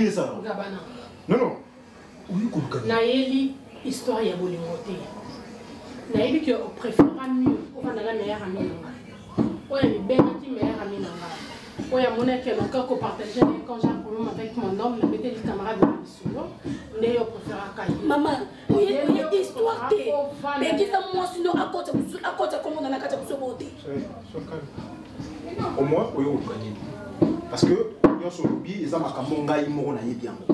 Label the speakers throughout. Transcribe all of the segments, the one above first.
Speaker 1: nini ça?
Speaker 2: Gabana.
Speaker 1: Non, non. Oui, comme
Speaker 2: Naëli, histoire ya bolingote. Naëli que on préférera mieux. On va dans la meilleure amie nanga. Ouais, mais ben qui meilleure amie nanga. Ouais, mon que mon cœur qu'on partageait quand j'ai un problème avec mon homme, le mettait les camarades de la mission. Né on préférera cailler. Maman, oui, histoire té. Mais qui ça moi sinon à côté comme on a la carte pour beauté.
Speaker 1: Au moins, oui, on gagne. Parce que yo so lobby, ils ont makambo ngai moko na yebi yango.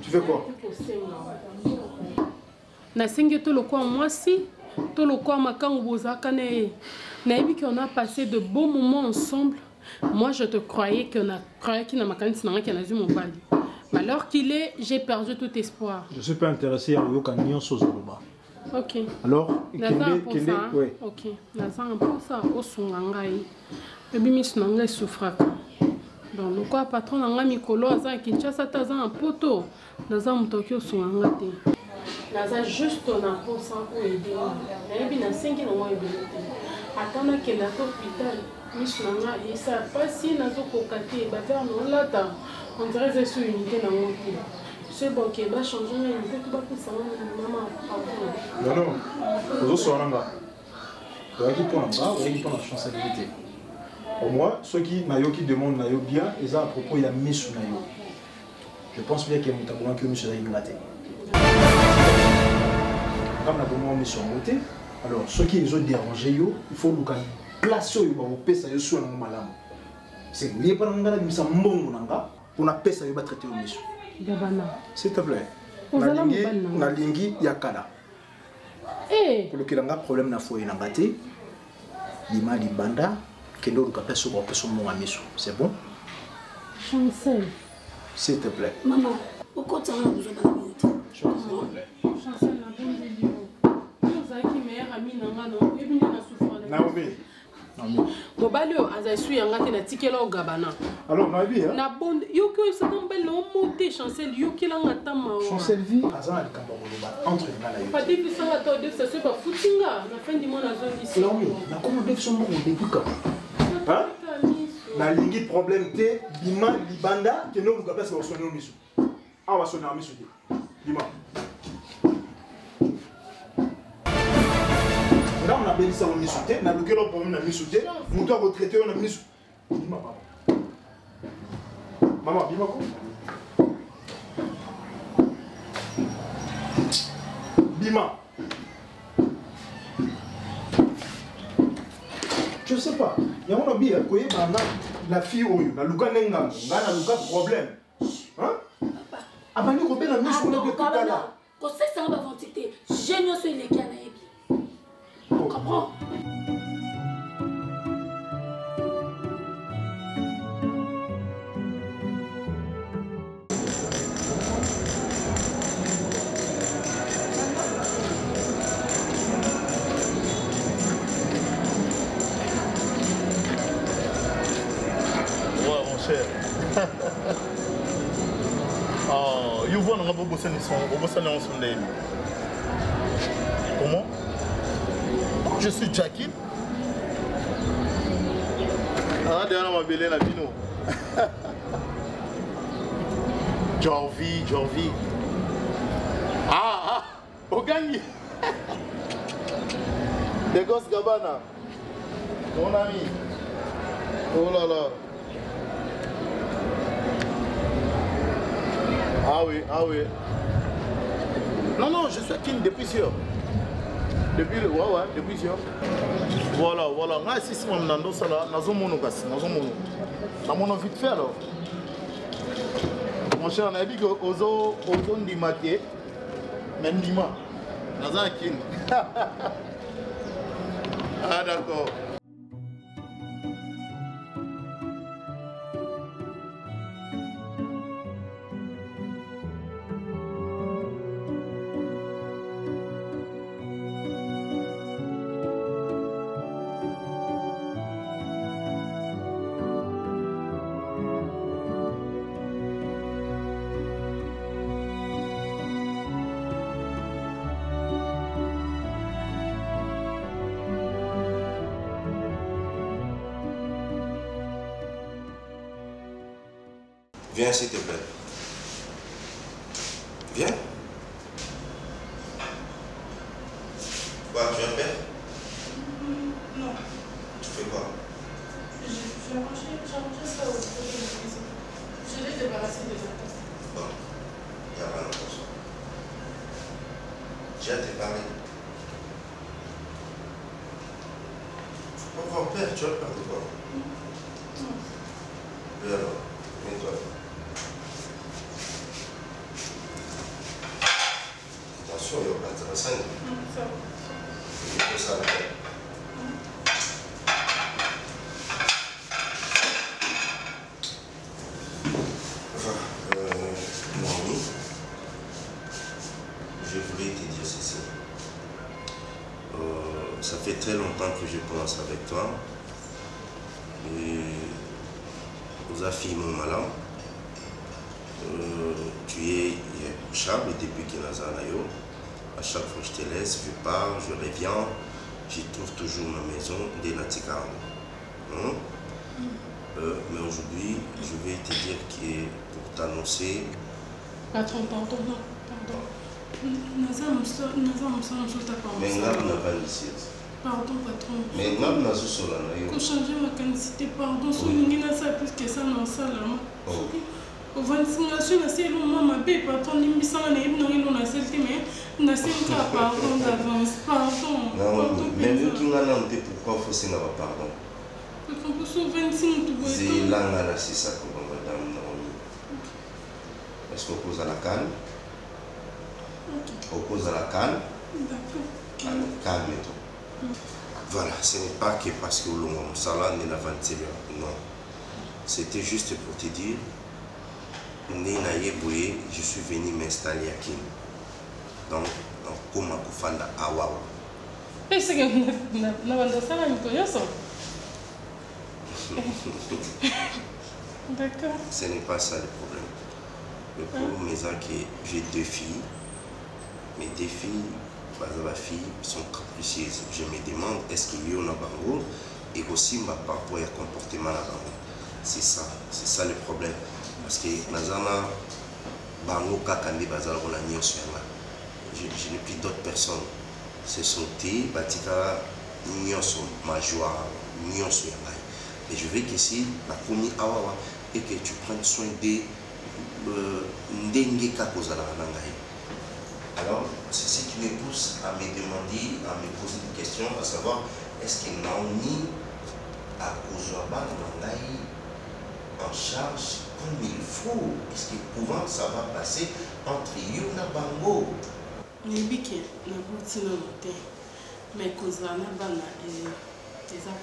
Speaker 1: Tu fais quoi?
Speaker 2: Na singe to lokwa mwasi, to lokwa makango bozaka ne. Naïbi qu'on a passé de beaux moments ensemble. Moi, je te croyais qu'il n'a pas vu mon val. Mais alors qu'il est, j'ai perdu tout espoir.
Speaker 1: Je ne suis pas intéressé à Yokanyon Sozoloba.
Speaker 2: Ok.
Speaker 1: Alors,
Speaker 2: oui. Ok. Naza un peu ça. Au Sungangai. Et bien, je n'ai souffert. Donc, le quoi, patron, n'a mikolo, aza Kinshasa, taza un poteau. Naza mutokyo Sungangate. Naza juste on a pour ça pour aider. Naïbi na 5 ans moins aider. Attends qu'elle a l'hôpital, Michelanga, et ça passe si nous avons cocaté, vers nous là, on dirait que c'est une unité dans mon pays. C'est bon qu'il va changer l'unité, tout va pour ça, maman.
Speaker 1: Non, non, vous serez là. Vous avez pour la responsabilité. Au moins, ceux qui demandent Nayo bien, ils ont à propos, il y a mis sur Nayo. Je pense bien qu'il y a un tabouin que nous sommes grattés. Comme nous avons mis sur un côté. Alors, ceux qui les ont dérangés, il faut nous placer au pesa yo sur un malam. C'est vous pas dans la mise en bon on a pesa yo traiter au monsieur. S'il te plaît. Na lingi yakala. Pour le qu'il a un problème na foi ngate. Lima libanda kendo ka pesa ko pesa mo amiso. C'est bon?
Speaker 2: Chancel.
Speaker 1: S'il te plaît.
Speaker 2: Maman, pourquoi tu as besoin de la beauté?
Speaker 1: S'il te plaît.
Speaker 2: Chancel na bon Dieu. Naomi. Bobalio azaisu yangate na tikela o Gabana.
Speaker 1: Alors Nabi hein.
Speaker 2: Na bonde yo que ça tombe le monter Chancel yo kila ngata ma.
Speaker 1: Chancel vie azan ali kamba boloba entre ngala yo.
Speaker 2: Pas depuis ça va to de ça c'est pas footinga na fin du mois na zone ici.
Speaker 1: Naomi, na comment def son mo début ka. Hein? Na lingi problème té bima libanda que no luka pesa sonner au misu. Ah va sonner au misu. Bima. Là, on a béni ça au misouté, on a bloqué le problème, on a misouté, on doit retraiter, on a misouté. Bima, papa. Maman, bima quoi? Bima. Je sais pas. Il y a un bien, la fille, la luka nenga, la luka problème. Hein? Ah, bah, nous, on a mis sur le depuis tout à l'heure.
Speaker 2: Quand c'est ça, on va ventiter. Génial sur les canaux. Comprends?
Speaker 3: Ouais, mon cher. Oh, you vois, on a beaucoup de choses. Comment? Je suis Jackie. Ah, derrière ma belle la vino. Jorvi. Ah, au gagné. Des gosses Gabana. Mon ami. Oh là là. Ah oui. Non, je suis King depuis sûr. Depuis le depuis sûr. Voilà. Moi, si je suis dans ça là, dans mon envie de faire alors. Mon cher, on a dit que aux zones du maquet, même Lima, dans un King. Ah, d'accord.
Speaker 4: Viens s'il te plaît. Viens. Quoi, tu as peur?
Speaker 2: Non.
Speaker 4: Tu fais quoi?
Speaker 2: J'ai rangé ça au côté de la cuisine. Je l'ai débarrassé de la tasse.
Speaker 4: Bon, il n'y a pas d'importance. J'ai à te parler. Faut pas avoir peur, tu as peur de quoi?
Speaker 2: Non.
Speaker 4: Et alors, mets-toi. Attention, il n'y a pas de traçage.
Speaker 2: Ça va.
Speaker 4: Il faut ça à la tête. Noémie, je voulais te dire ceci. Ça fait très longtemps que je pense avec toi. Et aux affaires mon malin. Tu es irréprochable depuis que Nazanayo. À chaque fois que je te laisse, je pars, je reviens, j'y trouve toujours ma maison des Natikam. Mais aujourd'hui, je vais te dire que pour t'annoncer.
Speaker 2: Patron, pardon, non, pardon.
Speaker 4: Mais
Speaker 2: pardon, patron.
Speaker 4: Mais non, non,
Speaker 2: faut changer ma quantité, pardon. Si vous avez ça plus que ça, non, ça là. Au 25 ans, c'est le moment, ma belle patron, il me semble que nous avons accepté, mais nous avons pardon d'avance, pardon.
Speaker 4: Non, mais nous qui nous avons dit pourquoi il faut se faire pardon.
Speaker 2: Parce qu'on peut sur 25 tout le
Speaker 4: c'est là, c'est ça que madame Naomi. Est-ce qu'on pose à la calme? On pose à la calme. D'accord. Calme-toi. Voilà, ce n'est pas que parce que l'on salon est la 21. Non. C'était juste pour te dire, je suis venu m'installer à Kim. Donc, comme à Koufanda Awawa.
Speaker 2: Et c'est que nous avons ça là, nous connaissons. D'accord.
Speaker 4: Ce n'est pas ça le problème. Le problème est que j'ai 2 filles. Mes 2 filles, les filles sont capricieuses. Je me demande est-ce qu'il y a un bango et aussi ma rapport et comportement là bango. C'est ça le problème. Parce que Nazana bango kakande bazala on a nié sur je n'ai plus d'autres personnes. Ce sont tes batika nié sur ma joie nié sur et je veux que si la première awa et que tu prennes soin de ndenge kakozala nangai. Alors, c'est ce qui me pousse à me demander, à me poser des questions, à savoir, est-ce que Naomi a Kozouaba Nangai en charge comme il faut? Est-ce que comment ça va passer entre Yuna Bango?
Speaker 2: Mais bien, la routine monte, mais Kozouaba des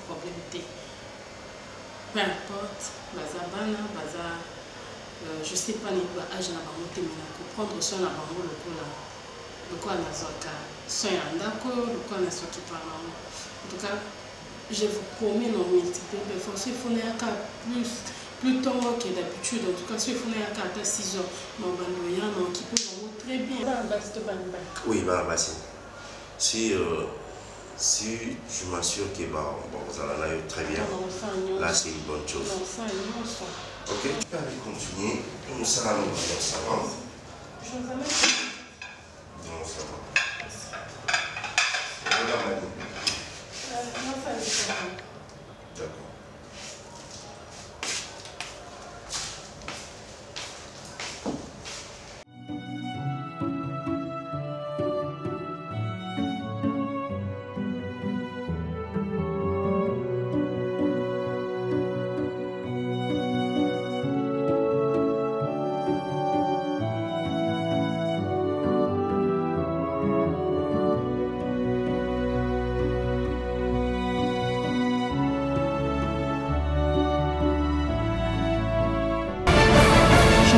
Speaker 2: problèmes. Peu importe, Bazabana, Baza, je ne sais pas les âges na bango te mais comprendre soin na bango le quoi na zoka soin andako le quoi na soki par maman. En tout cas, je vous promets non multiplier de force il faut n'avoir plus tôt que d'habitude. En tout cas, il faut n'avoir qu'à 6 heures. Non bando ya non qui peut vraiment très bien.
Speaker 4: Oui, bah si je m'assure que vous allez très bien, là c'est une bonne chose. Ok, tu peux aller continuer. Nous serons dans le salon. Dans le salon. D'accord.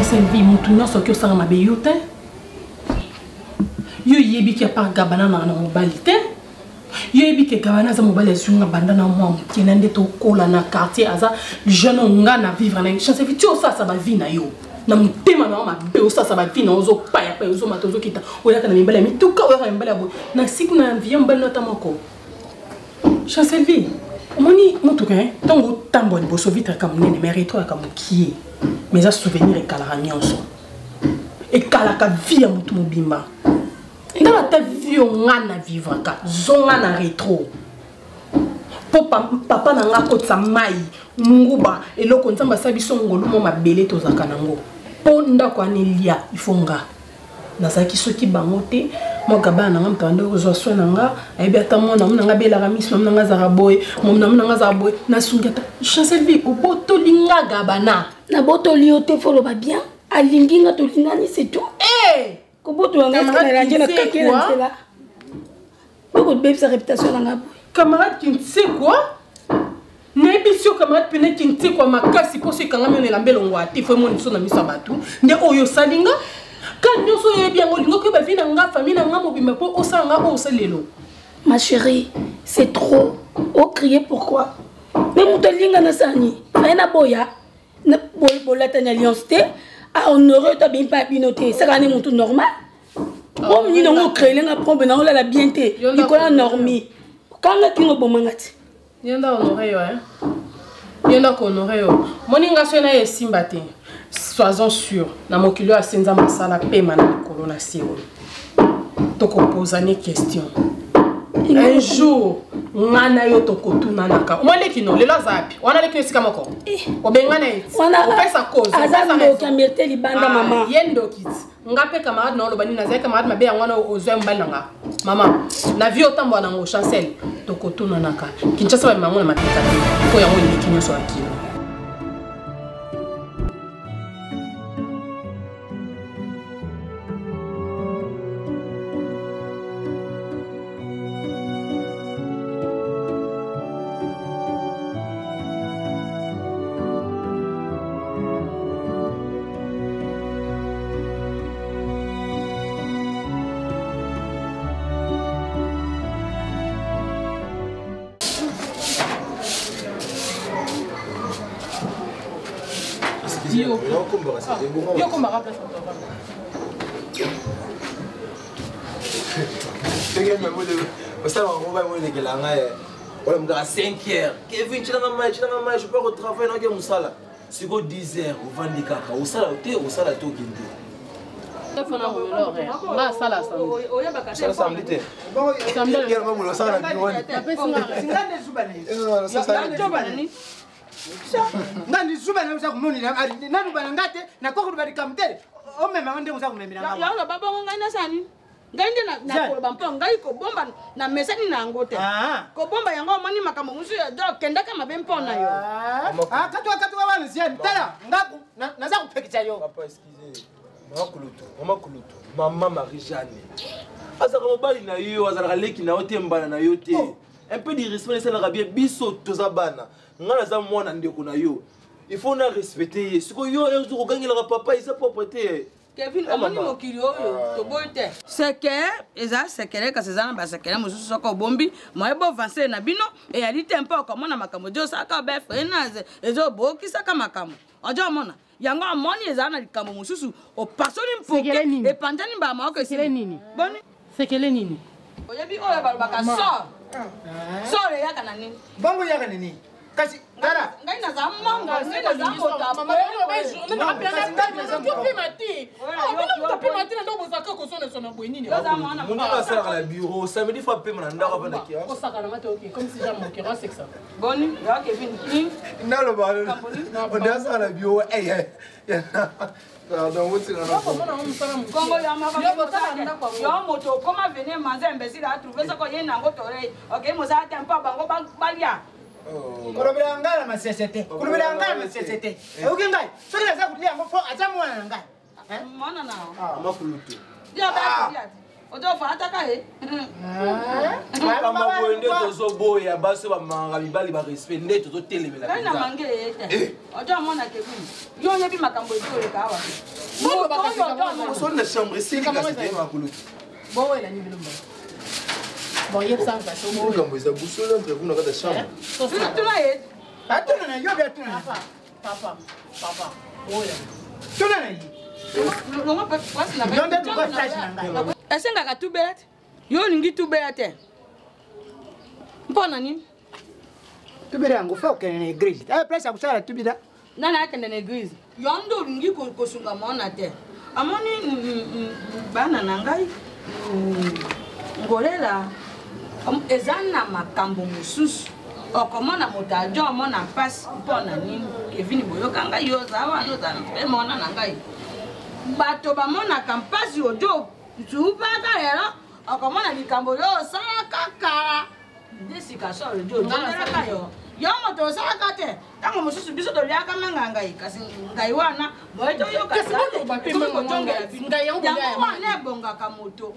Speaker 2: Selvi mutunya soki osanga mabe yo te yo yebi ki apart gabana na mobali te yo yebi ki gabana za mobali azunga banda na mwa mukena nde to kola na quartier aza jeune nga na vivre na chance vi tu ça ba vie na yo na mutema na mabe o ça ba vie na ozo paya pa ozo matozo kita oya kana mibala mituka oya kana mibala bo na siku na vie mbala na tamako chance selvi Moni mutuka tango tambo liboso vitre comme nene mais rétro comme qui mais ça souvenir et kala nyonso et kala ka vie ya mutu mobimba ndala ta vie ngana vivre ka zonga na rétro papa na nga kotsa mai nguba eloko nzamba sabiso ngolu mo mabele tozaka nango po ndako anelia ifonga nazaki soki bango te moka bana nga mtando ko zwa na nga ayebi ata mona mona nga bela ramis mona nga zaraboy mona nga zaraboy na sungata chancel vie oboto linga gabana na boto lio te folo ba bien alingi nga to lingani c'est tout eh ko boto nga na ranje na kakela ntela boko bebe sa réputation na nga camarade qui ne sait quoi Nebisio camarade pene qui ne sait quoi makasi pour ce kanga mene lambelo ngwati fo mo niso na misa batu nde oyo salinga quand nous sommes bien olingo que ba vie na nga famille na nga mobimba po osanga o selelo. Ma chérie, c'est trop. Oh crier pourquoi? Mais mutolinga na sani. Na boya na bola ta alliance te a honorer ta bien pas binoté. Ça rani mutu normal. Oh ni no créer nga prombe na la bienté. Nicolas normi. Kanga kingo bomangati. Yenda honorer yo hein. Yenda ko honorer yo. Moninga sona yesimba te. Sois-en sûr, na mokilo a senza masala pema na corona siro. Toko poser une question. Un jour, ngana yo toko tunanaka. Omale kino le lazapi. Wana le kino sikamoko. Obengana eti. Opesa cause. Azando kamete libanda mama. Yendo kit. Ngape camarade na lobani na zai camarade mabe ngwana ozwa mbalanga. Mama, na vie otambo na ngo chancel. Toko tunanaka. Kinchasa ba mamu na mateka. Ko yango ni kinyo so akino. Yo comme rappelle son travail.
Speaker 5: Je peux retravailler dans le salon. Si vous 10 heures, vous vendez caca, au salon, au salon, tout qui
Speaker 6: Nani zuba na usa kumonira nani bana ngate na koko bali kamtele o mema ngende usa kumemira ngaba ya baba ngana sani ngende na ko bampo ngai ko bomba na mesani na ngote ko bomba yango mani makamo musu ya do kenda kama bempo na yo katwa wana siani tala ngaku naza kupekicha yo
Speaker 5: papa excusez mama kulutu mama Marie-Jeanne azaka mobali na yo azaka leki na yote mbana na yote un peu de respect ça na bien biso tozabana ngana za mwana ndeko na yo il faut na respecter ce que yo un jour gagner le papa il sa propreté
Speaker 7: Kevin amoni mokili oyo to boite seke eza sekere ka sezana ba sekere mususu soko bombi moyebo avancer na bino e ali tempo ko mona makamo jo saka be frenaze ezo boki saka makamo ojo mona yango amoni eza na likambo mususu o pasoni mpoke e pandani ba ma ko sekele nini boni sekele nini oyebi oyo balobaka so le yaka na nini
Speaker 6: bongo yaka nini kasi dara
Speaker 7: ngai na za manga ngai na za mota
Speaker 2: mama on na appelé na tu mati tu pe mati na ndo bozaka ko sona sona boyini
Speaker 5: mon va ça à la bureau ça veut dire faut payer na ndaka bana kia
Speaker 2: ko saka na mati OK comme si jamais OK c'est ça
Speaker 7: boni ya Kevin
Speaker 5: ndalo ba on da ça à la bureau pardon vous tirez na
Speaker 7: Congo ya mama yo moto comment venir manger imbécile a trouver ça ko yena ngo tore OK mo sa tempo bango balia
Speaker 6: kulobela ngala masesete kulobela ngala masesete ukingai sokila za kulia ngo fo atamwana ngai
Speaker 7: mwana na
Speaker 5: mama kulutu
Speaker 7: ya ba ya odo fa ataka he
Speaker 5: mama boende tozo boya baso ba manga bibali ba respect nde tozo telemela
Speaker 7: na mange ete odo mwana Kevin yo yebi makambo ezole ka wa
Speaker 2: mo ba ka
Speaker 5: so na chambre c'est que c'est mama kulutu
Speaker 2: bon ouais la nuit le bon il y a ça va so
Speaker 5: mo kambo za busolo entre vous na kata chambre
Speaker 7: tuna ye
Speaker 6: atuna na yo bia tuna
Speaker 2: papa ouais
Speaker 6: tuna na yi
Speaker 7: Longa pasi na
Speaker 6: nonde tu ko stage na ngai
Speaker 7: esenga ka tubet yo lingi tubet mpona nini
Speaker 6: tubira yango fa okende na église place akusala tubira
Speaker 7: nana akende na église yo ndo olingi kosunga mona te amoni bana na ngai ngolela eza na makambo mosusu okomona moto ajo omona mpasi mpona nini kevini boyoka ngai yo oza wana oza mpe mona na ngai bato bamonaka mpasi ojo tupaka lelo okomona likambo yo osalaka kala nde sika solo jo ojondelaka yo moto osalaka te ntango mosusu biso toliaka manga ngai kasi ngai wana boetoyokayango wana ebongaka moto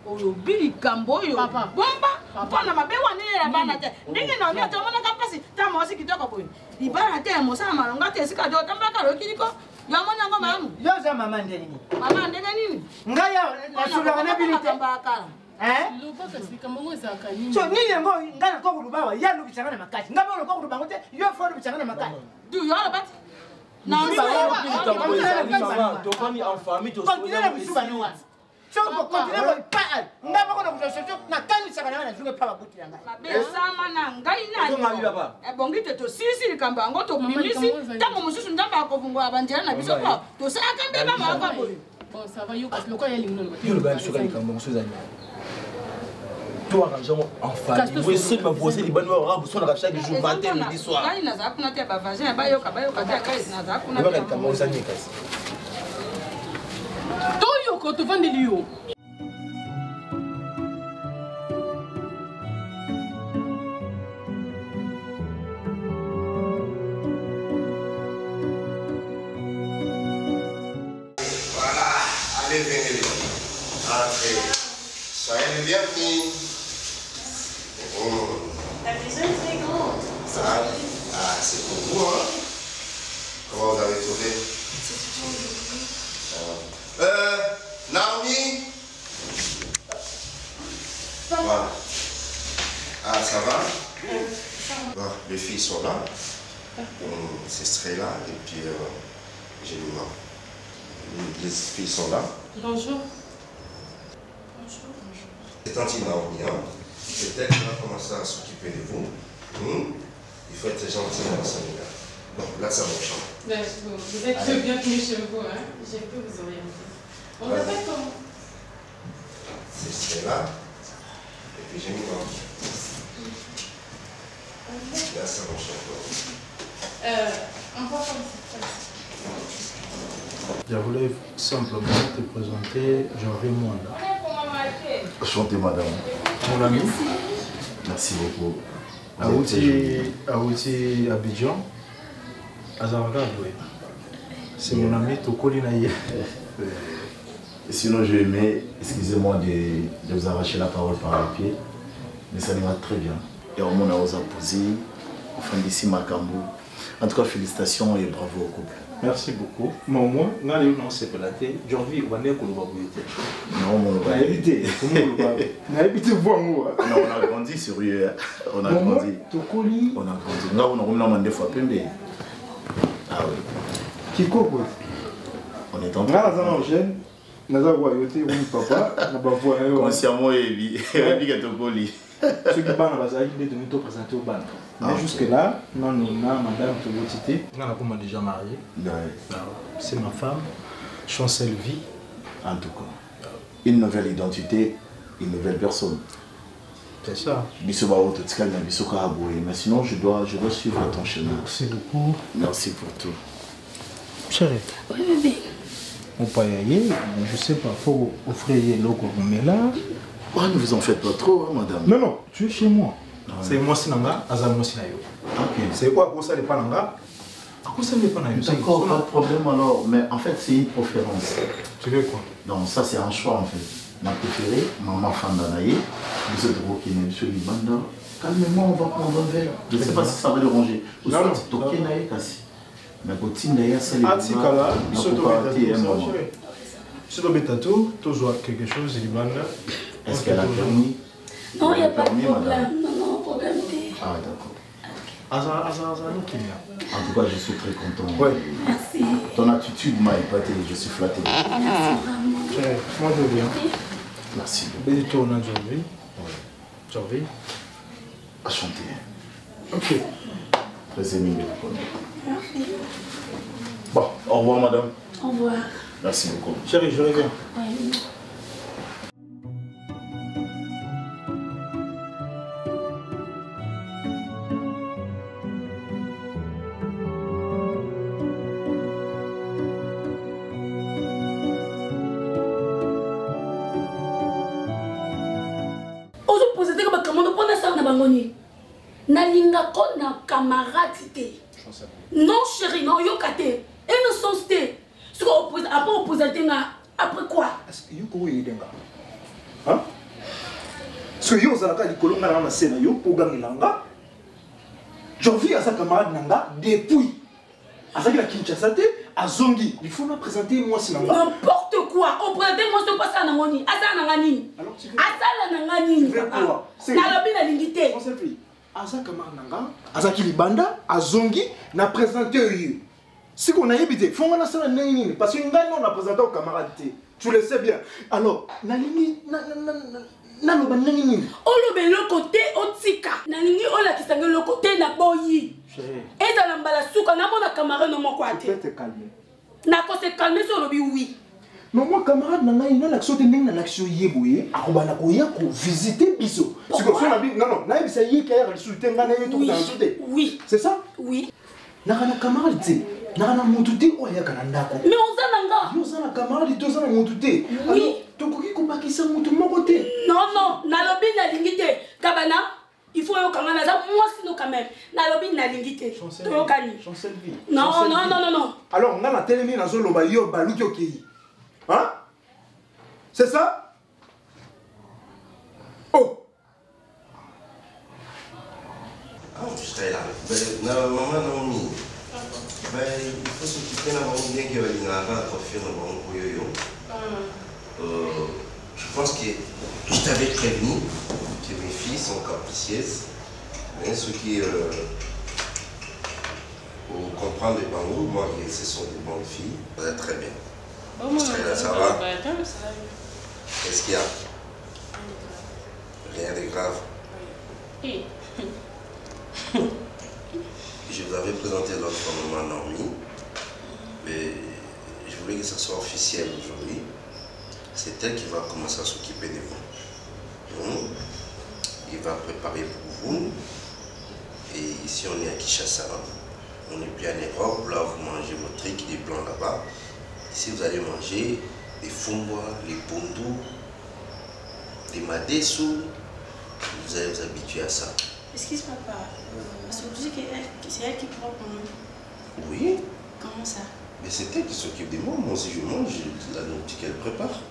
Speaker 7: olobi likambo oyo bomba mpona mabe wana ya bana te ndenge na omi otomonaka mpasi ntango mosi kitoko boye libala te mosala malonga te esika jo otambaka lokiliko yo amoni yango malamu
Speaker 6: yo oza mama ndenge nini
Speaker 7: mama ndenge nini
Speaker 6: ngai nasulaka na bili te so nini yango ngai nakoko lubawa ya lukisanga na makasi ngai nakoko lubango te yo fo lukisanga na makasi
Speaker 7: du yo alobati
Speaker 6: continue na bisuba ni wana so continue ko pa ngai bako na kusoso na kani saka na zunge pa babuti ya ngai
Speaker 7: besama na ngai na ebongi te to sisi likambo yango to bimisi tango mosusu ndamba akofungwa banjela na biso po to saka mbeba maka boye
Speaker 2: bon ça va yo parce que quoi y a lingo
Speaker 5: yo le gars sur likambo mosusu zani toi arrangement en famille vous essayez de m'avoir les bonnes heures vous sonne chaque jour matin midi soir
Speaker 7: ngai na zakuna te ba vagin ba yoka te kai na zakuna
Speaker 5: te ba likambo zani kasi
Speaker 2: Toyo ko to vende liyo.
Speaker 4: Voilà, allez, venez. Entrez. Soyez les bienvenus.
Speaker 8: La maison est très grande.
Speaker 4: Ah, c'est pour vous, hein? Comment vous avez trouvé? Naomi? Voilà. Ah, ça va? Bon, les filles sont là. C'est Strella et puis j'ai le nom. Les filles sont là.
Speaker 2: Bonjour.
Speaker 4: C'est tante Naomi, hein? C'est elle qui va commencer à s'occuper de vous. Il faut être gentil dans ce là. Donc là, c'est mon champ.
Speaker 2: Vous êtes bienvenue chez vous, hein? J'ai pu vous orienter. On appelle comment?
Speaker 4: C'est Strella. Et puis j'ai mis mon. Là, c'est mon champ.
Speaker 2: On va comme ça.
Speaker 1: Je voulais simplement te présenter Jean-Ray Mwanda.
Speaker 3: Enchanté, madame.
Speaker 1: Mon ami.
Speaker 3: Merci beaucoup.
Speaker 1: Aouti Abidjan. Azarga Doué. C'est mon ami Tokoli Naïe.
Speaker 3: Sinon, je aimais, excusez-moi de vous arracher la parole par les pieds, mais ça ira très bien. Et au monde à vous apposer, enfin d'ici Makambo. En tout cas, félicitations et bravo au couple.
Speaker 1: Merci beaucoup. Mais au moins, on a c'est pas la tête. Aujourd'hui, on va dire qu'on va bouiller.
Speaker 3: Non, on va
Speaker 1: éviter. On a évité voir moi.
Speaker 3: Non, on a grandi sérieux. On a grandi.
Speaker 1: Tokoli.
Speaker 3: On a grandi. Là, on a demandé fois Pembe. Ah oui.
Speaker 1: Kiko quoi?
Speaker 3: On est en train.
Speaker 1: Là, on jeune. Nous avons voyagé, papa. Nous avons voyagé.
Speaker 3: Consciemment, et puis, Tokoli.
Speaker 1: Ceux qui parlent à Bazaï, ils sont présentés au ban. Mais jusque-là, nous avons madame Togotité. Nous avons déjà marié. C'est ma femme. Chancel Vie.
Speaker 3: En tout cas. Une nouvelle identité, une nouvelle personne.
Speaker 1: C'est ça.
Speaker 3: Mais sinon, je dois suivre ton chemin.
Speaker 1: Merci beaucoup.
Speaker 3: Merci pour tout.
Speaker 1: Chérie.
Speaker 7: Oui, bébé.
Speaker 1: On peut y aller, je sais pas, il faut offrir le logo, mais là.
Speaker 3: Oh, ne vous en faites pas trop, hein, madame.
Speaker 1: Non, non, tu es chez moi. C'est moi, c'est Nanga, Azam, moi, c'est Nayo. C'est quoi, ça n'est pas Nanga? Ça n'est pas Nayo.
Speaker 3: D'accord, pas de problème alors, mais en fait, c'est une préférence.
Speaker 1: Tu veux quoi?
Speaker 3: Donc, ça, c'est un choix en fait. Ma préférée, maman Fandanaye, vous êtes gros qui n'est monsieur Libanda. Calmez-moi, on va prendre un verre. Je ne sais pas si ça va déranger. Ou soit, toqué Naye, Kassi. Mais quand tu n'as pas ça, les
Speaker 1: si tu as tout, tu as quelque chose, Libanda.
Speaker 3: Est-ce qu'elle a permis?
Speaker 8: Non, il n'y a pas de problème. Non, problème.
Speaker 3: Ah, d'accord.
Speaker 1: En
Speaker 3: tout cas, je suis très content.
Speaker 1: Oui.
Speaker 8: Merci.
Speaker 3: Ton attitude m'a épaté, je suis flatté.
Speaker 8: Merci vraiment.
Speaker 1: Moi, je viens.
Speaker 3: Merci.
Speaker 1: Bédito, on a Jorvi. Jorvi.
Speaker 3: Enchanté.
Speaker 1: Ok.
Speaker 3: Très aimé de vous connaître.
Speaker 8: Merci.
Speaker 3: Bon, au revoir madame.
Speaker 8: Au revoir.
Speaker 3: Merci beaucoup.
Speaker 1: Chérie, je reviens.
Speaker 8: Ouais. Nalinga ko na camarade. Non chérie, non yokate. Et nous sommes sté. Ce qu'on oppose après opposé après quoi?
Speaker 1: Est-ce que yoko yedenga? Hein? Ce yo zalaka likolo ngana na sena yo pogamilanga. Je vis à sa camarade nanga depuis. Azaki la Kinshasa te azongi. Il faut me présenter moi sinanga.
Speaker 8: N'importe quoi. On présente moi ce pas ça nangoni. Asa nangani.
Speaker 1: Alors tu veux?
Speaker 8: Asa nangani.
Speaker 1: Tu veux quoi?
Speaker 8: C'est na lobi na lingité.
Speaker 1: On s'est pris. Asa camarade nanga, azaki libanda, azongi na présenter yo. Si on a évité, faut qu'on a ça nini parce que nous on a présenté aux camarades. Tu le sais bien. Alors, nalini na lo banani nini.
Speaker 8: Olo be le côté otika. Nalingi ola kisanga le côté na boyi. Et dans la mbala souka na mona camarade no mo kwate.
Speaker 1: Tu peux te calmer.
Speaker 8: Na ko se calmer sur le bi oui.
Speaker 1: Non moi camarade na ngai na l'action te ndenge na l'action yeboye akobana ko ya ko visiter biso. Parce que non na bisa yi ka ya resulter ngana yo to ka nsote.
Speaker 8: Oui.
Speaker 1: C'est ça?
Speaker 8: Oui.
Speaker 1: Na kana camarade te. Na kana mututi o ya kana ndako.
Speaker 8: Mais on zananga.
Speaker 1: Yo zana camarade to zana mututi.
Speaker 8: Oui.
Speaker 1: To ko ki ko bakisa mutu moko te.
Speaker 8: Non, na lobi na lingité. Kabana, il faut yo kangana za moi sino quand même. Na lobi na lingité. To yo kani.
Speaker 1: Chancel vie.
Speaker 8: Non.
Speaker 1: Alors on a la télé na zo loba yo baluki okei. Hein? C'est ça? Oh!
Speaker 4: Ah, je serai là. Maman Naomi, il faut s'occuper de la bien que les enfants confirment dans le yo. Je pense que je t'avais prévenu que mes filles sont capricieuses. Mais ceux qui comprennent les bangos, moi, ce sont des bonnes filles. Ça va très bien. Ça va? Qu'est-ce qu'il y a? Rien de grave.
Speaker 8: Oui.
Speaker 4: Je vous avais présenté l'autre fois maman Naomi, mais je voulais que ça soit officiel aujourd'hui. C'est elle qui va commencer à s'occuper de vous. Il va préparer pour vous. Et ici on est à Kinshasa. On n'est plus en Europe. Là vous mangez vos trucs, des blancs là-bas. Ici vous allez manger des fumbois, les pondous, des madessous. Vous allez vous habituer à ça.
Speaker 9: Excuse papa, c'est obligé que c'est elle qui prend pour nous.
Speaker 4: Oui.
Speaker 9: Comment ça?
Speaker 4: Mais c'est elle qui s'occupe de moi. Moi aussi je mange la nourriture qu'elle prépare.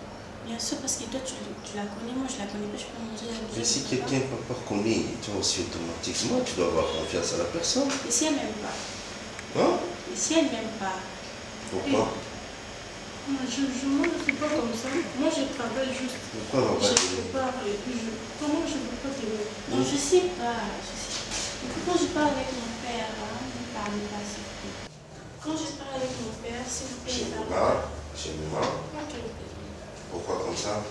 Speaker 9: Bien sûr, parce que toi tu la connais, moi je la connais pas, je peux manger la nourriture.
Speaker 4: Mais si quelqu'un ne peut pas connaître, toi aussi automatiquement tu dois avoir confiance à la personne.
Speaker 9: Et si elle m'aime pas?
Speaker 4: Hein?
Speaker 9: Et si elle m'aime pas?
Speaker 4: Pourquoi?
Speaker 2: Moi je ne suis pas comme ça. Moi je travaille juste.
Speaker 4: Pourquoi on va pas t'aimer?
Speaker 2: Comment je ne peux pas t'aimer?
Speaker 9: Non, je sais pas. Quand je parle avec mon père, ne parle pas s'il vous plaît. Quand je parle avec mon père, s'il vous plaît,
Speaker 4: Chez moi.
Speaker 9: Ok.
Speaker 4: Pourquoi comme ça?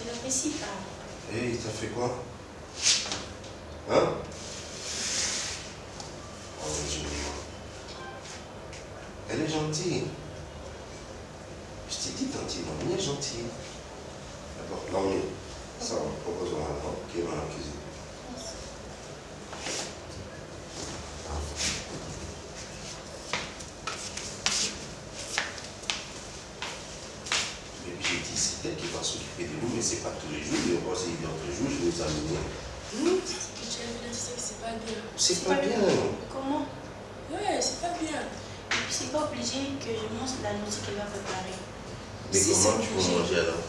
Speaker 9: Je l'apprécie pas.
Speaker 4: Et ça fait quoi? Hein? Oh, Jemima. Elle est gentille. Je t'ai dit gentiment, elle est gentille. D'accord, là on est. Ça, on propose maintenant qui est dans la cuisine. Mais puis j'ai dit, c'est elle qui va s'occuper de nous, mais c'est pas tous les jours. Il y aura aussi d'autres jours, je vais vous amener.
Speaker 9: C'est pas bien.
Speaker 4: C'est pas bien.
Speaker 9: Comment? Ouais, c'est pas bien. Et puis c'est pas obligé que je mange la nourriture qu'elle va préparer.
Speaker 4: Mais
Speaker 9: si
Speaker 4: comment tu peux manger alors?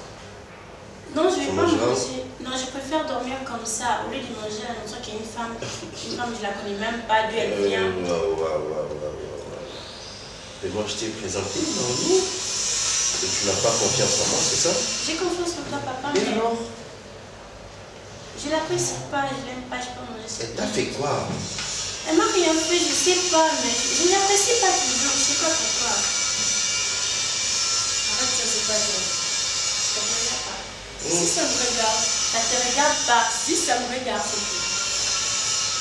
Speaker 9: Non, je vais pas manger. Non, je préfère dormir comme ça, au lieu de manger la nourriture qu'il y a une femme, je la connais même pas, d'où elle vient.
Speaker 4: Mais moi je t'ai présenté, non? Et tu n'as pas confiance en moi, c'est ça?
Speaker 9: J'ai confiance en toi, papa,
Speaker 4: mais alors?
Speaker 9: Je l'apprécie pas, je l'aime pas, je peux manger ça.
Speaker 4: Elle t'a fait quoi?
Speaker 9: Elle m'a rien fait, je sais pas, mais je ne l'apprécie pas toujours, je sais pas pourquoi. Arrête ça, c'est pas bien. Ça te regarde pas. Si ça me regarde, ça te regarde pas. Si ça me regarde, c'est tout.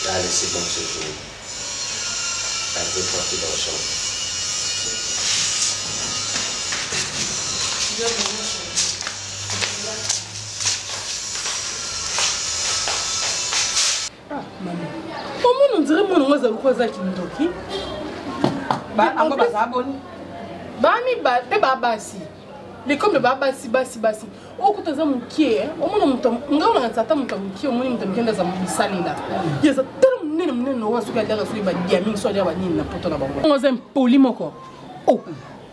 Speaker 4: Allez, c'est bon, c'est tout. Elle veut passer dans la chambre.
Speaker 2: Comment on dirait mon nom est quoi ça qui me toque?
Speaker 7: Bah, on va pas abonner.
Speaker 2: Bah, mi ba, pe baba si. Les comme le baba si, basi. O kutaza mukie, o mona mutam, ngaona ntsata mutam mukie, o mona mutam kenda za musalila. Yesa tellement munene no wasuka dara so ba diaming so dia ba nini na poto na bango. On zem poli moko. Oh.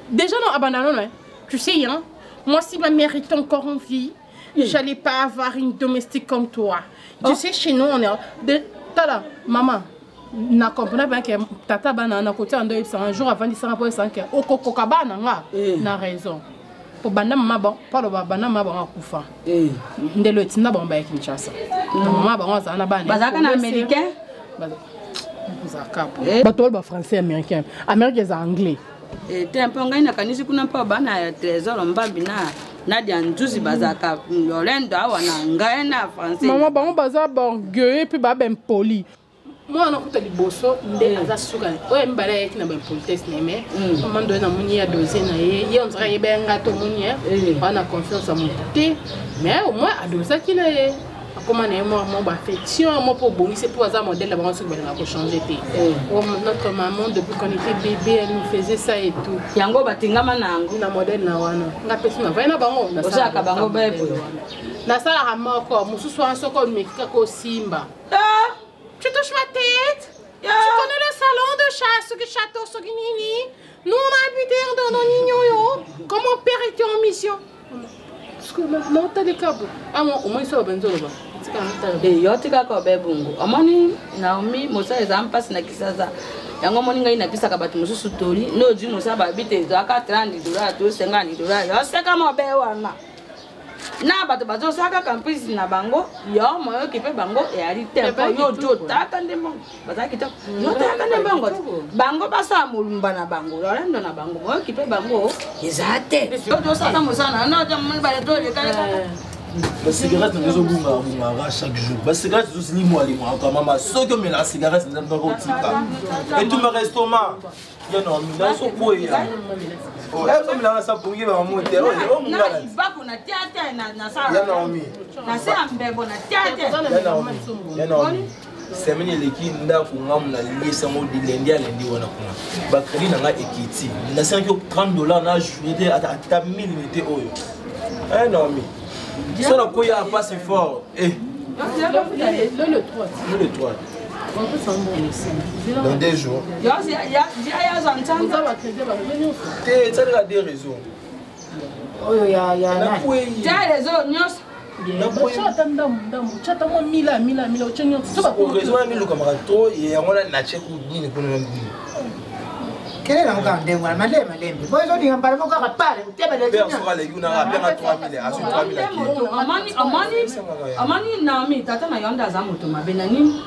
Speaker 2: Déjà non abandonné, hein. Tu sais hein. Moi si ma mère était encore en vie, j'allais pas avoir une domestique comme toi. Tu sais chez nous on est de tala maman. Na comprendre bien que tata bana na côté en deux un jour avant de s'en rappeler sans que o kokoka bana nga na raison. Pour bana mama bon, pas le bana mama bon akufa. Ndelo etina bon ba Kinshasa. Mama bon za na bana.
Speaker 7: Bazaka na américain.
Speaker 2: Bazaka. Ba toi ba français américain. Américain za anglais.
Speaker 7: T'es un peu ngai na kanisi kuna pa bana trésor mbambi na dia njuzi bazaka Lorendo awana ngai na français.
Speaker 2: Mama bon baza orgueilleux puis ba ben poli. Moi, on a fait des bossos, des azasuka. Ouais, m'bala yaki na ben politesse neme. On m'a donné na muni ya doser na ye. On dirait ben gato muni. On a confiance en mon côté. Mais au moins à doser qui na ye. Comment na moi mon affection, moi pour bon, c'est pour hasard modèle là-bas sur ben la changer té. Notre maman depuis qu'on était bébé, elle nous faisait ça et tout.
Speaker 7: Yango batingama nango
Speaker 2: na modèle na wana. Na pesi na vaina bango na
Speaker 7: ça ka bango bebo.
Speaker 2: Na sala ramoko, mususu an soko mekika ko simba. Tu touches ma tête? Tu connais le salon de chasse, le château Soginini? Nous, on a habité dans nos nignons. Comme mon père était en mission. Parce que non, t'as des câbles. Ah, moi, au moins, ça va bien.
Speaker 7: Et yo, tu as quoi, Bébungo? Amoni, Naomi, Mosa, les ampas, na Kisaza. Yango moni ngai na pisa kabati mususu tori. No, du Mosa, babite, za $40, $50. Yo, c'est comme un béwana. Na bato bazo saka campus na bango yo moyo kipe bango e ali tempo yo jo taka ndembo bazaki to yo taka ndembo bango basa mulumba na bango Lorendo na bango moyo kipe bango ezate yo jo saka musana na ja mun ba to le kala
Speaker 5: la cigarette na zo bunga bunga chaque jour la cigarette zo sili moi quand maman so que mais la cigarette c'est dans le tika et tout me restaurant yo non mina so ko ya oh ça me la ça pour y va monter oh mon gars
Speaker 7: ba ko na tiata na sa
Speaker 5: ya Naomi
Speaker 7: na se ambebo na tiata
Speaker 5: ya Naomi semeni leki ndako ngamu na lisa mo di lendi ya lendi wana kuna bakali na nga ekiti na $5 na journée à 1000 meté oyo eh Naomi ça la koya pas si fort eh
Speaker 2: le 3
Speaker 5: dans 2 jours.
Speaker 7: Il y
Speaker 5: a des réseaux.
Speaker 6: Oh, il y a
Speaker 7: des réseaux.
Speaker 6: quel est l'engagement de moi? Madame, vous avez dit que vous avez dit que vous
Speaker 7: avez dit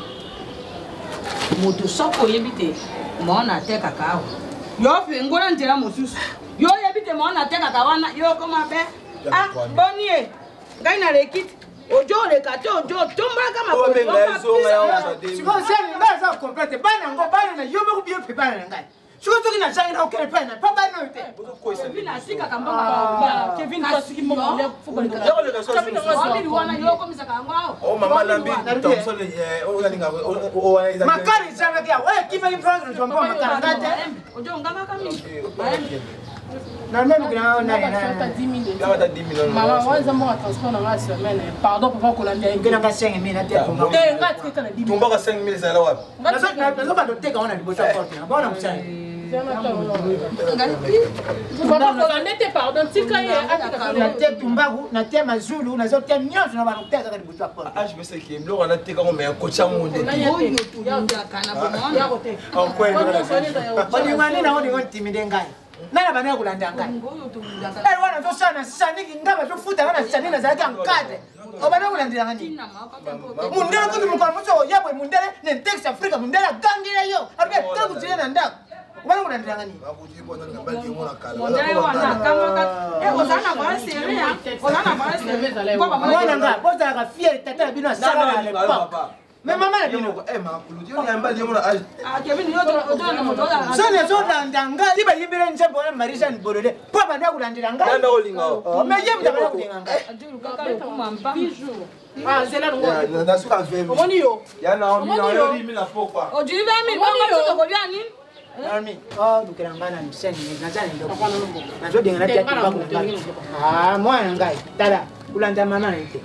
Speaker 7: moto soko yebite mona te kakao yo fengola ntela mosusu yo yebite mona te kakawana yo koma be ah bonie ngai na lekiti ojo le kato ojo tomba kama
Speaker 5: ko benga zo nga
Speaker 6: tu vois c'est une base complète bana ngo bana na yo be bien préparer ngai surtout qu'il n'a jamais aucun peine pas bana yote
Speaker 7: Kevin asika kamba Kevin asiki mo faut que le wana yo komisa kangwa
Speaker 5: oh mama lambi tomsole o yalinga o wana
Speaker 6: makari sana kia wewe kipa influence ndio mbona makari ngate
Speaker 7: ojo nganga kami
Speaker 6: na même grand na
Speaker 2: na 10 000 maman wanza mo transport na semaine pardon pour qu'on l'a
Speaker 6: ngena ka 5 000 na te ko
Speaker 2: ngati kana 10 000
Speaker 5: tumba ka 5 000 za la wapi
Speaker 6: na ba dote ka ona liboso porte na bona msana na te mazulu na zo te nyonso na ba dote ka liboso porte
Speaker 5: ah je me sais que bloko na te ka ko me kocha monde
Speaker 7: oyo tu ya kana bona
Speaker 2: ya kote
Speaker 5: en quoi
Speaker 6: oni ngani na oni ntimide ngai nana bana kulanda ngai wana zo sana saniki ngaba zo futa wana sanina za kan kade obana kulandira ngani mundele kuti mukwana muso yabwe mundele ne Texas Africa mundele gangire yo abe to kuzile na ndako obana kulandira ngani
Speaker 7: mondele wana kama ka ozana kwa seria ozana kwa seria
Speaker 6: wana nga boza ka fier tata bino sala na le papa Mais maman est bien.
Speaker 5: Eh, ma Koulouti, on est un bal de mon âge.
Speaker 7: Ah, Kevin,
Speaker 6: So ne so dandanga ti ba libere nse bona Marisa Nbolole. Papa na kulandira nga.
Speaker 5: Nanda olinga.
Speaker 6: Mais yem da ba kulinga.
Speaker 2: Ah, c'est là le
Speaker 5: Na suka 20 000.
Speaker 2: Omoni yo.
Speaker 5: Ya na on na 10 000 na pokwa.
Speaker 7: O 20 000 ba ko bia ni.
Speaker 6: Nami, oh dukiranga na mseni nazana ndo. Nazo dinga na tia ba kulinga. Ah, mwana ngai. Tala kulanda mama nite.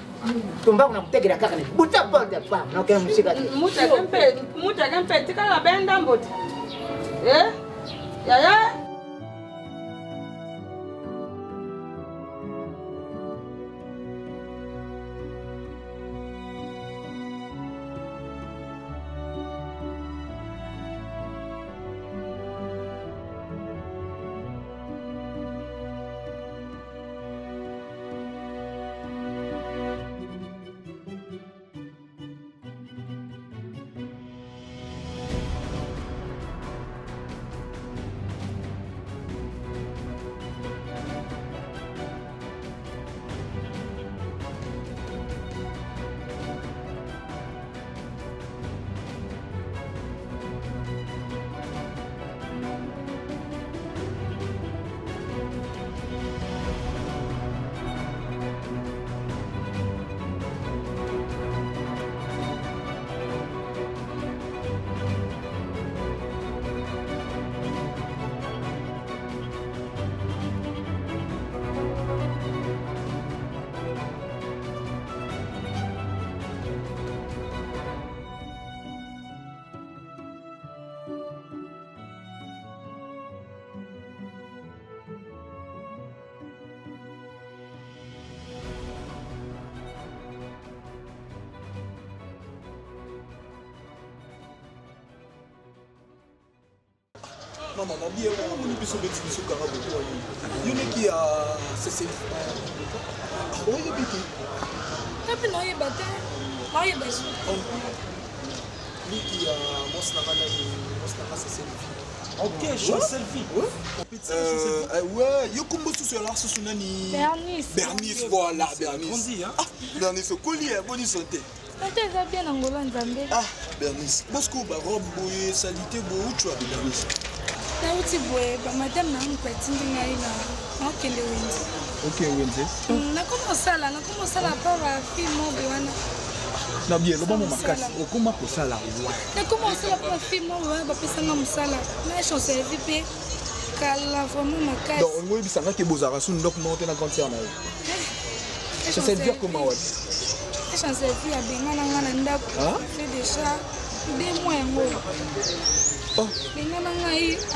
Speaker 6: Tumba kuna kutegera kaka ni. Buta polda pa. Na kena musika.
Speaker 7: Muta kempe tika la benda mboti. Eh? Ya.
Speaker 10: Maman, ma bien, on est plus sur le petit carabo. Il y en a qui a. C'est. Ah, oui, il y a petit.
Speaker 8: Tapi non, il y a battu. Non, il y a battu.
Speaker 10: Lui qui a. Moi, c'est la selfie.
Speaker 5: Ok, je suis selfie.
Speaker 10: Ouais, il y a comme tout sur l'art, sur Nani. Bernice, voilà, Bernice. Bernice, au collier, bonne santé.
Speaker 8: Bien Angola, Nzambe.
Speaker 10: Ah, Bernice. Bosco, robe, boye, salité, beau, tu vois, Bernice.
Speaker 8: Nauti boye, madame na mpeti ngai na okende wenze.
Speaker 10: Ok, wenze.
Speaker 8: Na commencé la part à film wana.
Speaker 10: Na bien, le bon makasi. Okoma ko sala wa.
Speaker 8: Na commencé la part film wana ba pesa na musala. Na chance VIP kala vraiment makasi.
Speaker 10: Donc on dit ça que bozara sun ndok monter na concert na yo. Ça c'est dire comment ouais.
Speaker 8: Na chance VIP ya benga na ngana ndako. Fait déjà 2 mois ngo.
Speaker 10: Oh.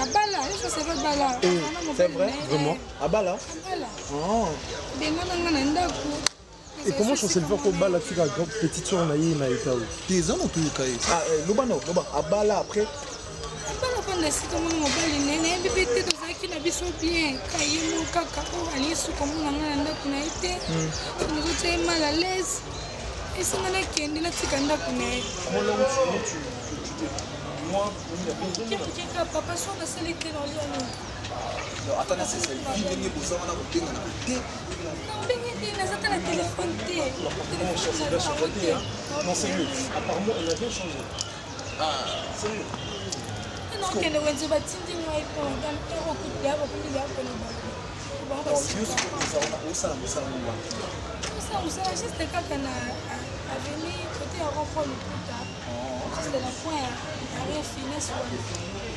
Speaker 8: Abala,
Speaker 10: c'est vrai, vraiment. Abala. Oh.
Speaker 5: Et comment je sais le faire pour Bala tu as une petite soeur naïe na Itaou.
Speaker 10: Des ans ou tout cas. Ah, Loba Abala après.
Speaker 8: Abala quand c'est comme on mobile nene bébé to zaki na biso bien kayemo kaka ko ali su comme on ngana ndako na ite. Nous sommes mal à l'aise. Et ça na kendi na tika ndako na.
Speaker 10: Moi,
Speaker 8: papa, soit la salité dans l'eau.
Speaker 10: Attendez, c'est ça. Il vient de vous avoir un téléphone.
Speaker 5: Non, c'est mieux. Apparemment, elle a bien changé.
Speaker 10: Ah, c'est mieux.
Speaker 8: Non, qu'elle est wenzé batindi moi pour dans le coup de diable pour lui appeler. Bon,
Speaker 10: juste pour ça
Speaker 8: juste quand on a venu côté à reprendre le coup là. C'est la point rien finesse.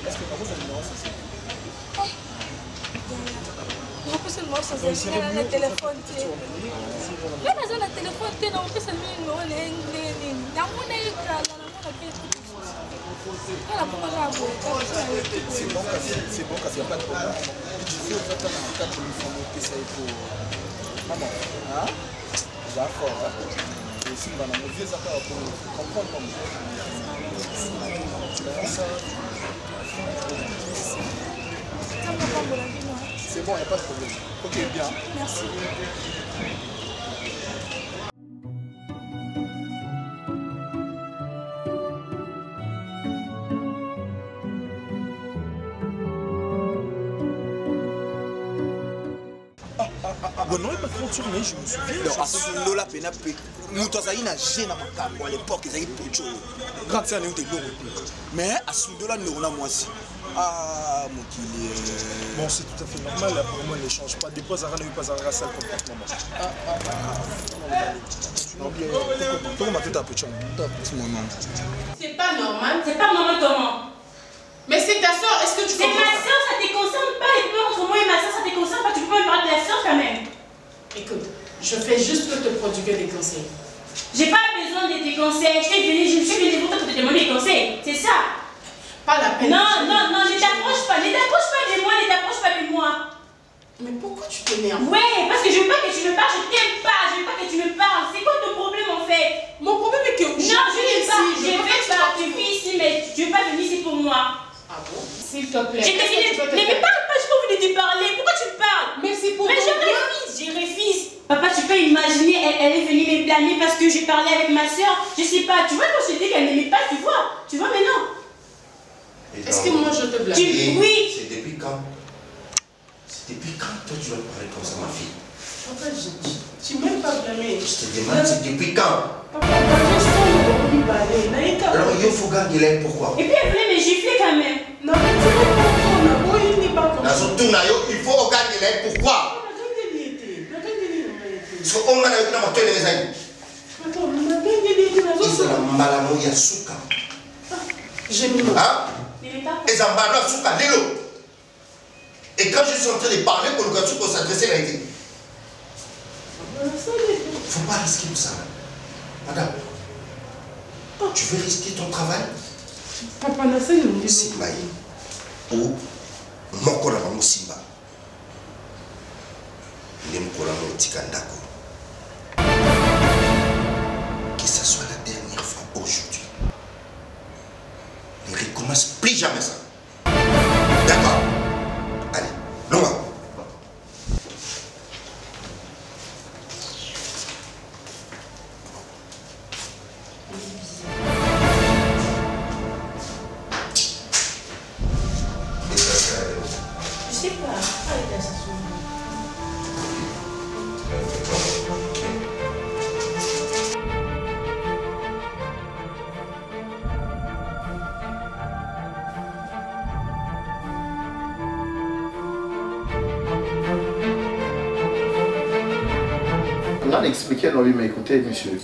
Speaker 10: Est-ce que par contre ça numéro ça c'est
Speaker 8: non, plus le numéro ça c'est le téléphone. Là dans le téléphone tu non plus le numéro dans mon écran dans mon appel.
Speaker 10: C'est bon parce qu'il n'y a pas de problème. Tu sais exactement quand tu lui fais que ça est pour maman. Hein? D'accord. Et si on a nos vieux affaires pour comprendre comment. C'est bon, il n'y a pas de problème. Ok, bien.
Speaker 8: Merci.
Speaker 10: Bon, non, il m'a contourné, je me souviens.
Speaker 11: Donc, à ce moment-là, Moutouazaï n'a jamais à l'époque, ils avaient Pocho. Grand sœur, nous étions mais à ce moment-là, nous avons moi aussi. Ah, mon qu'il est.
Speaker 10: Bon, c'est tout à fait normal, là, pour moi, il ne change pas. Des fois, Zara n'a eu pas Zara ça complètement.
Speaker 12: C'est pas normal. C'est pas normal comment? Mais c'est ta soeur, est-ce que tu comprends?
Speaker 9: C'est ma soeur, ça te concerne pas. Et puis entre moi et ma soeur, ça te concerne pas. Tu peux pas me parler de la soeur quand même.
Speaker 12: Écoute, je fais juste pour te prodiguer des conseils.
Speaker 9: J'ai pas besoin de tes conseils. Je suis venue pour te demander des conseils. C'est ça.
Speaker 12: Pas la peine.
Speaker 9: Non, non, non, ne t'approche pas. Ne t'approche pas de moi, ne t'approche pas de moi.
Speaker 12: Mais pourquoi tu t'énerves?
Speaker 9: Ouais, parce que je veux pas que tu me parles, je t'aime pas, je veux pas que tu me parles. C'est quoi ton problème en fait?
Speaker 12: Mon problème est que
Speaker 9: non, je veux pas, je veux pas, tu vis ici, mais tu veux pas venir ici pour moi.
Speaker 12: Ah bon? S'il te plaît.
Speaker 9: Mais parle pas, je peux envie de te parler. Pourquoi tu me parles?
Speaker 12: Mais c'est pour
Speaker 9: mais je refuse. Papa, tu peux imaginer, elle est venue me blâmer parce que j'ai parlé avec ma soeur. Je sais pas, tu vois quand je dis qu'elle n'aimait pas, tu vois maintenant.
Speaker 12: Est-ce que moi je te blâme?
Speaker 9: Oui.
Speaker 4: C'est depuis quand? C'est depuis quand toi tu vas parler comme ça, ma fille?
Speaker 12: Papa, tu m'as même pas blâmé.
Speaker 4: Je te demande, c'est depuis quand?
Speaker 12: Papa, je sens parler.
Speaker 4: Alors, il faut gagner pourquoi?
Speaker 9: Et puis elle voulait me gifler quand même.
Speaker 12: Non, mais tu vas pas, il n'est pas comme ça.
Speaker 4: Il faut gagner pourquoi? Parce qu'on a eu une moto de mes amis. Ils ont malamo yasuka.
Speaker 12: J'aime le.
Speaker 4: Hein? Et Zambano Suka Lelo. Et quand je suis en train de parler, pour le gars, tu peux s'adresser à l'idée. Il ne faut pas risquer tout ça. Madame, tu veux risquer ton travail?
Speaker 12: Papa, n'a pas eu
Speaker 4: Simba ou Mokora Simba. Nemkora Tikandako. Que ce soit la dernière fois aujourd'hui. Ne recommence plus jamais ça. D'accord? Allez, loin.
Speaker 9: Je sais pas. Allez, ça se
Speaker 3: On a expliqué, non, mais écoutez, monsieur,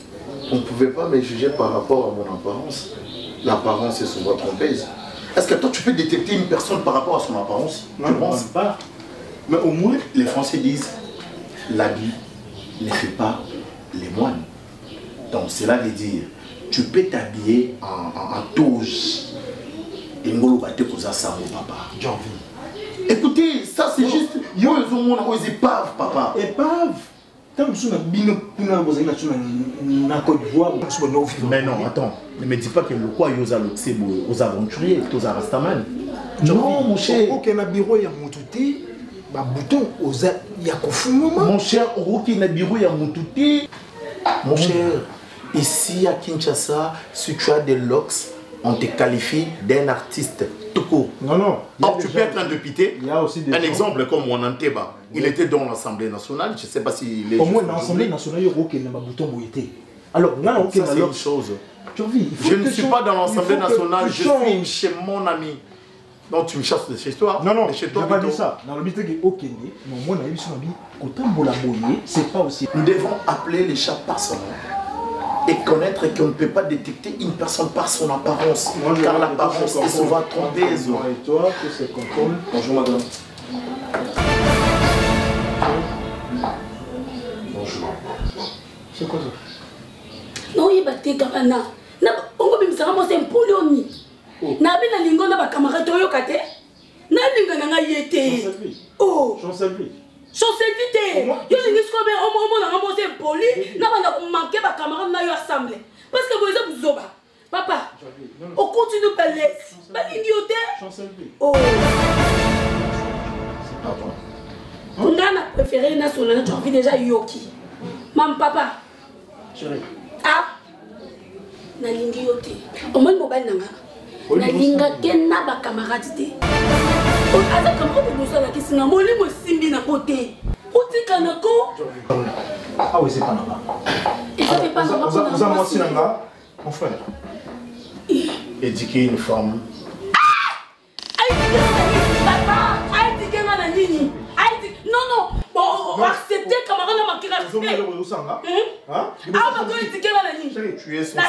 Speaker 3: on ne pouvait pas me juger par rapport à mon apparence. L'apparence est souvent trompeuse. Est-ce que toi, tu peux détecter une personne par rapport à son apparence?
Speaker 1: Non, je ne pense pas. Mais au moins,
Speaker 3: les Français disent l'habit ne fait pas les moines. Donc, cela veut dire, tu peux t'habiller en toge. Et ngolo bate koza sango, papa. Écoutez, ça c'est juste. Yo, ils ont mon épave, papa.
Speaker 1: Épave?
Speaker 3: Mais non, attends, ne me dis pas que le quoi c'est aux aventuriers, aux Arastaman. Non, mon cher.
Speaker 1: Aucun bureau y a montouté, bah bouton aux y a
Speaker 3: mon cher, aucun bureau y a montouté. Mon cher, ici à Kinshasa, si tu as des locks, on te qualifie d'un artiste tout court.
Speaker 1: Non, non.
Speaker 3: Or, tu peux être un député.
Speaker 1: Il y a aussi des
Speaker 3: un exemple comme Wananteba. Il était dans l'Assemblée nationale. Je ne sais pas s'il est.
Speaker 1: Au moins, dans l'Assemblée nationale, il y a aucun bouton où il était. Alors, là,
Speaker 3: ça, c'est une chose. Je ne suis pas dans l'Assemblée nationale. Je suis chez mon ami. Donc, tu me chasses de chez toi.
Speaker 1: Non, non,
Speaker 3: chez toi.
Speaker 1: je n'ai pas dit ça. Dans le but, il y a aucun. Mais moi, on a eu son ami. Quand on a boyé, c'est pas aussi.
Speaker 3: Nous devons appeler les chats par son nom. Et connaître qu'on ne peut pas détecter une personne par son apparence. Car l'apparence est souvent trompeuse.
Speaker 1: Et toi, tu sais comprendre.
Speaker 3: Bonjour madame. Bonjour.
Speaker 1: C'est quoi ça?
Speaker 13: Non, il va te gabana. On va me dire que c'est un polioni. Na bina lingo na ba camarade yo kate. Na linga na yete. Oh.
Speaker 1: Chancellerie.
Speaker 13: Chancellerie. Yo lingi sko be omo na ngamo c'est poli. Na bana ko manquer ba camarade na yo assemblée. Parce que vous êtes zoba. Papa. On continue par laisse. Ba lingi yote.
Speaker 1: Chancellerie.
Speaker 13: Oh. On a préféré national, tu as vu déjà Yoki. Mam papa.
Speaker 1: Chérie.
Speaker 13: Ah. Na lingi yote. Au moins mobile nanga. Na linga kena ba camarade te. On a camarade de ça la qui singa moli mo simbi na côté. Oti Kanako.
Speaker 1: Ah oui, c'est pas normal. Vous avez moitié là, mon frère.
Speaker 3: Éduquer une femme.
Speaker 13: Non, non, bon, accepter camarade n'a manqué respect.
Speaker 3: Tu es censé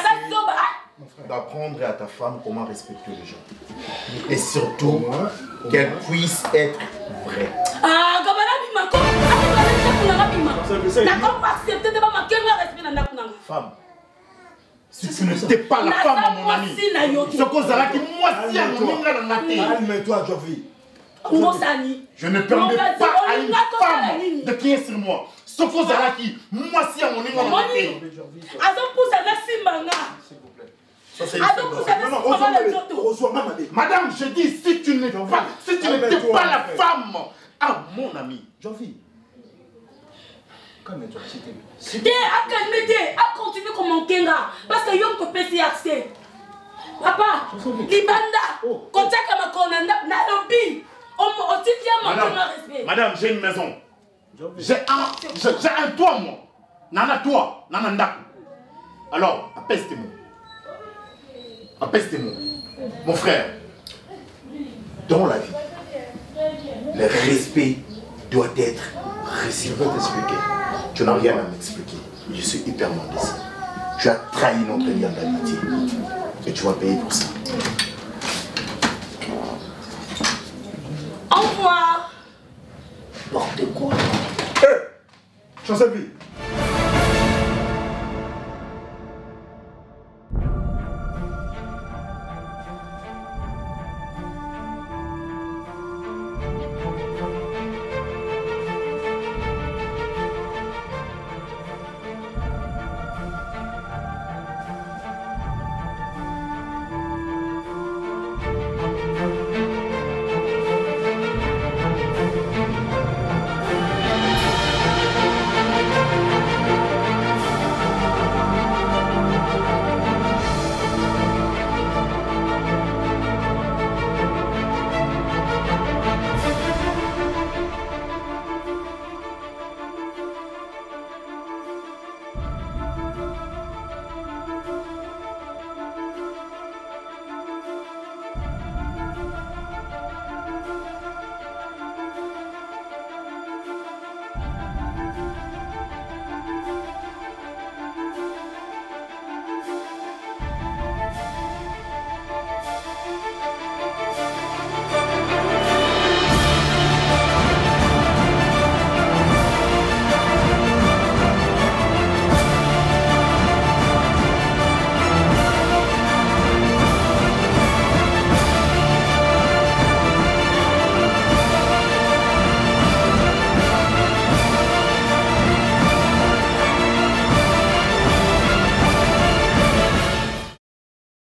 Speaker 3: d'apprendre à ta femme comment respecter les gens. Et surtout, qu'elle puisse être vraie.
Speaker 13: Ah,
Speaker 3: femme, si tu n'étais pas la femme à mon ami, ce qu'on a qui moi si à mon ami dans la tête.
Speaker 1: Calme-toi, Jovi.
Speaker 3: Je ne permets pas à une femme de crier sur moi. Ce qu'on a qui moi si à mon ami dans la tête. Madame, je dis, si tu n'étais pas la femme à mon ami, Jovi.
Speaker 1: Calme-toi, s'il te plaît.
Speaker 13: Calme-toi, continue comme mon kenga. Parce que yom te pèse accès. Papa, Libanda, quand tu as Nairobi,
Speaker 3: Madame, j'ai une maison. J'ai un toit, moi. Nana toi, nana ndaku. Alors, apaise-moi. Apaise-moi. Mon frère, dans la vie, le respect doit être réciproque. Je vais t'expliquer. Tu n'as rien à m'expliquer. Je suis hyper modeste. Tu as trahi notre lien d'amitié. Et tu vas payer pour ça.
Speaker 13: Au revoir. Porte quoi?
Speaker 1: Chancel-Vie.